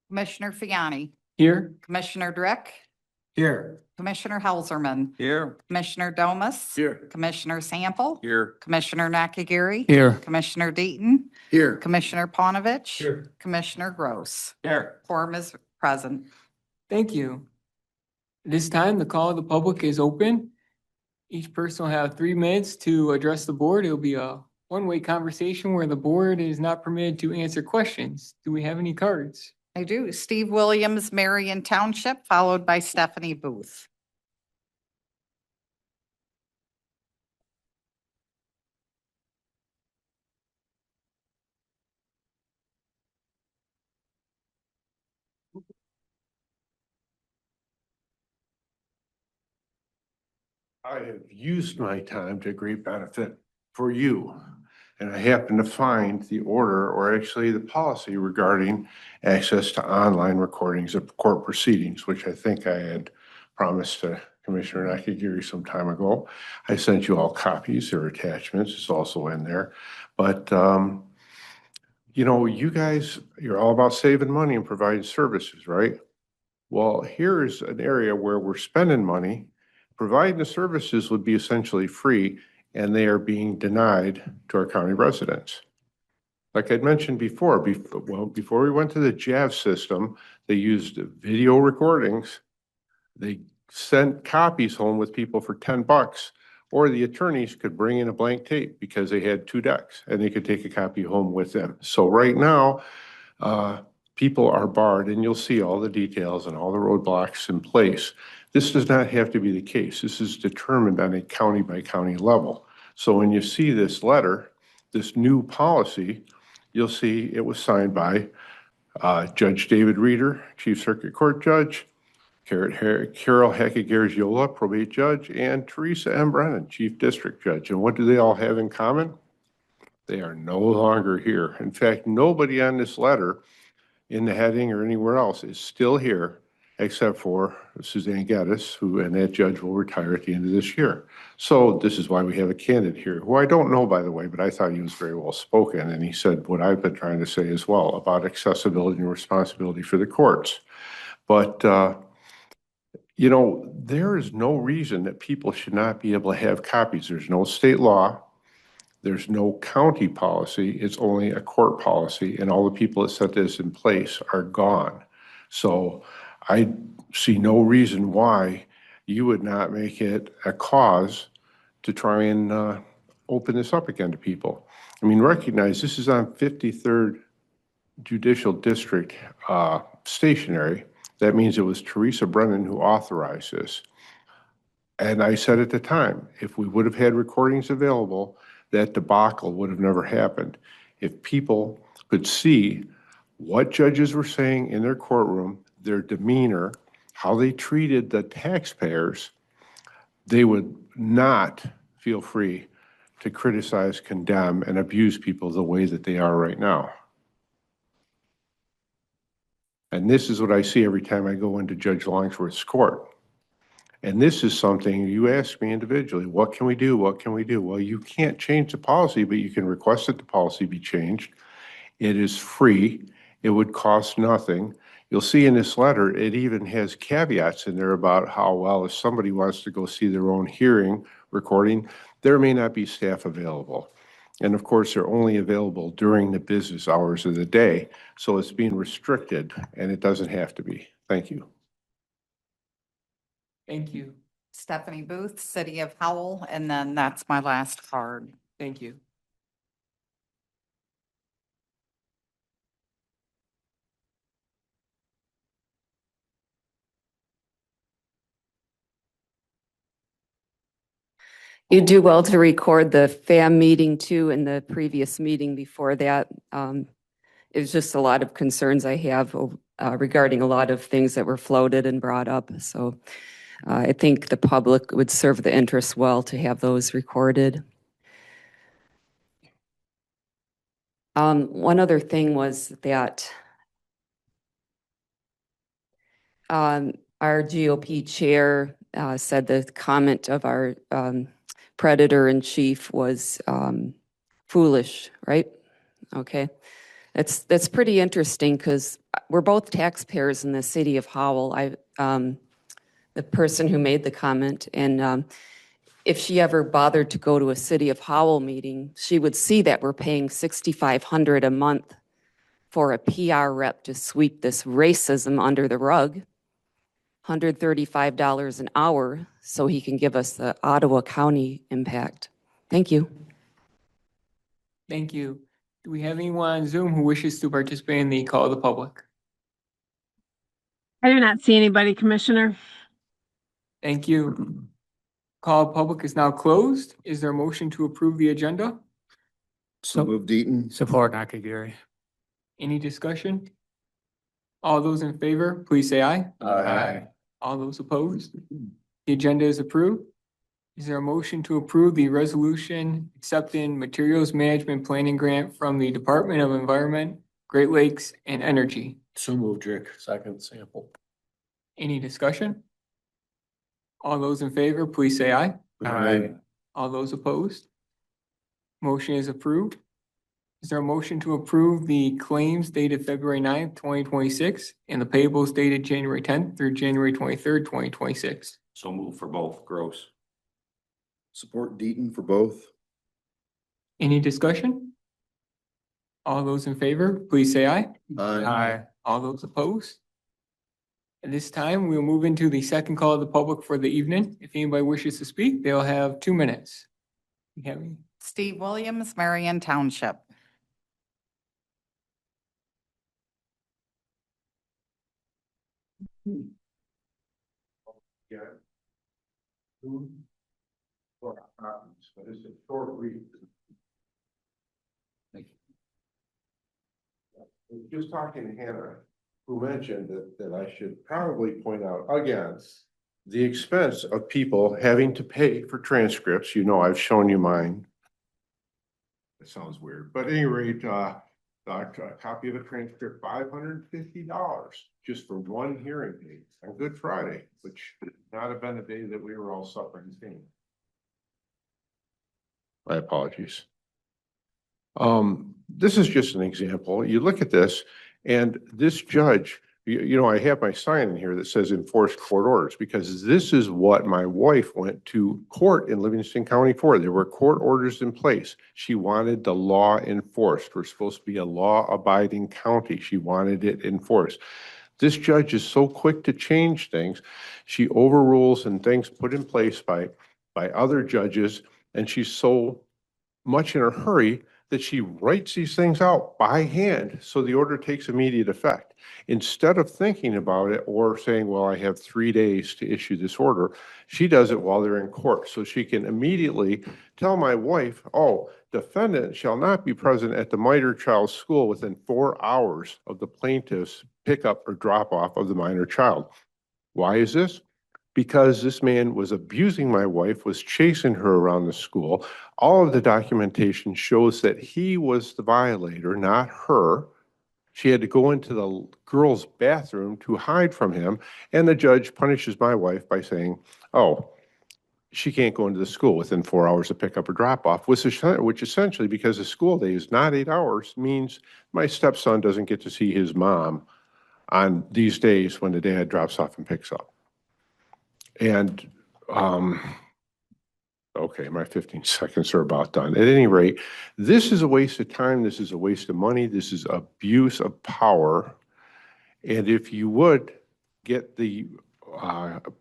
Commissioner Fiani, Here. Commissioner Drick, Here. Commissioner Helserman, Here. Commissioner Domas, Here. Commissioner Sample, Here. Commissioner Nakagiri, Here. Commissioner Deaton, Here. Commissioner Panovich, Here. Commissioner Gross. Here. Quorum is present. Thank you. This time, the call of the public is open. Each person will have 3 minutes to address the board. It'll be a one-way conversation where the board is not permitted to answer questions. Do we have any cards? I do. Steve Williams, Marion Township, followed by Stephanie Booth. I have used my time to great benefit for you. And I happen to find the order, or actually the policy regarding access to online recordings of court proceedings, which I think I had promised to Commissioner Nakagiri some time ago. I sent you all copies or attachments. It's also in there. But, you know, you guys, you're all about saving money and providing services, right? Well, here's an area where we're spending money. Providing the services would be essentially free, and they are being denied to our county residents. Like I'd mentioned before, before we went to the JAV system, they used video recordings. They sent copies home with people for $10, or the attorneys could bring in a blank tape because they had 2 decks and they could take a copy home with them. So right now, people are barred, and you'll see all the details and all the roadblocks in place. This does not have to be the case. This is determined on a county by county level. So when you see this letter, this new policy, you'll see it was signed by Judge David Reeder, Chief Circuit Court Judge, Carol Hackett-Garagiola, Probate Judge, and Teresa M. Brennan, Chief District Judge. And what do they all have in common? They are no longer here. In fact, nobody on this letter in the heading or anywhere else is still here, except for Suzanne Geddes, who, and that judge will retire at the end of this year. So this is why we have a candidate here, who I don't know, by the way, but I thought he was very well spoken. And he said what I've been trying to say as well about accessibility and responsibility for the courts. But, you know, there is no reason that people should not be able to have copies. There's no state law. There's no county policy. It's only a court policy, and all the people that set this in place are gone. So I see no reason why you would not make it a cause to try and open this up again to people. I mean, recognize this is on 53rd Judicial District stationary. That means it was Teresa Brennan who authorized this. And I said at the time, if we would have had recordings available, that debacle would have never happened. If people could see what judges were saying in their courtroom, their demeanor, how they treated the taxpayers, they would not feel free to criticize, condemn, and abuse people the way that they are right now. And this is what I see every time I go into Judge Longsworth's court. And this is something you ask me individually, what can we do? What can we do? Well, you can't change the policy, but you can request that the policy be changed. It is free. It would cost nothing. You'll see in this letter, it even has caveats in there about how, well, if somebody wants to go see their own hearing recording, there may not be staff available. And of course, they're only available during the business hours of the day. So it's being restricted, and it doesn't have to be. Thank you. Thank you. Stephanie Booth, City of Howell, and then that's my last card. Thank you. You do well to record the FAM meeting too, and the previous meeting before that. It was just a lot of concerns I have regarding a lot of things that were floated and brought up. So I think the public would serve the interest well to have those recorded. One other thing was that our GOP chair said the comment of our predator in chief was foolish, right? Okay. That's pretty interesting because we're both taxpayers in the city of Howell. The person who made the comment, and if she ever bothered to go to a city of Howell meeting, she would see that we're paying $6,500 a month for a PR rep to sweep this racism under the rug, $135 an hour, so he can give us the Ottawa County impact. Thank you. Thank you. Do we have anyone on Zoom who wishes to participate in the call of the public? I do not see anybody, Commissioner. Thank you. Call of public is now closed. Is there a motion to approve the agenda? So moved Deaton. Support Nakagiri. Any discussion? All those in favor, please say aye. Aye. All those opposed? The agenda is approved. Is there a motion to approve the resolution accepting materials management planning grant from the Department of Environment, Great Lakes, and Energy? So moved Rick. Second Sample. Any discussion? All those in favor, please say aye. Aye. All those opposed? Motion is approved. Is there a motion to approve the claims dated February 9th, 2026, and the payables dated January 10th through January 23rd, 2026? So moved for both. Gross. Support Deaton for both. Any discussion? All those in favor, please say aye. Aye. All those opposed? At this time, we'll move into the second call of the public for the evening. If anybody wishes to speak, they'll have 2 minutes. You have any? Steve Williams, Marion Township. Yeah. But it's a short read. I was just talking to Hannah, who mentioned that I should probably point out again, the expense of people having to pay for transcripts. You know, I've shown you mine. It sounds weird, but at any rate, a copy of a transcript, $550 just for one hearing date on Good Friday, which would not have been a day that we were all suffering pain. My apologies. This is just an example. You look at this, and this judge, you know, I have my sign in here that says enforced court orders, because this is what my wife went to court in Livingston County for. There were court orders in place. She wanted the law enforced. We're supposed to be a law-abiding county. She wanted it enforced. This judge is so quick to change things. She overrules and things put in place by other judges, and she's so much in a hurry that she writes these things out by hand so the order takes immediate effect. Instead of thinking about it or saying, well, I have 3 days to issue this order, she does it while they're in court. So she can immediately tell my wife, oh, defendant shall not be present at the minor child's school within 4 hours of the plaintiff's pickup or drop off of the minor child. Why is this? Because this man was abusing my wife, was chasing her around the school. All of the documentation shows that he was the violator, not her. She had to go into the girl's bathroom to hide from him, and the judge punishes my wife by saying, oh, she can't go into the school within 4 hours of pickup or drop off, which essentially, because the school day is not 8 hours, means my stepson doesn't get to see his mom on these days when the dad drops off and picks up. And, okay, my 15 seconds are about done. At any rate, this is a waste of time. This is a waste of money. This is abuse of power. And if you would get the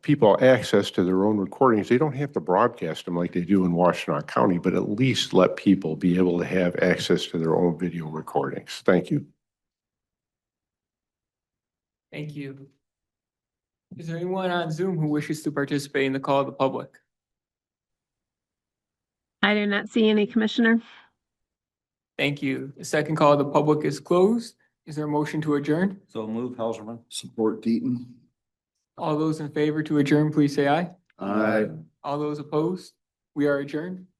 people access to their own recordings, they don't have to broadcast them like they do in Washtenaw County, but at least let people be able to have access to their own video recordings. Thank you. Thank you. Is there anyone on Zoom who wishes to participate in the call of the public? I do not see any, Commissioner. Thank you. The second call of the public is closed. Is there a motion to adjourn? So moved Helserman. Support Deaton. All those in favor to adjourn, please say aye. Aye. All those opposed? We are adjourned.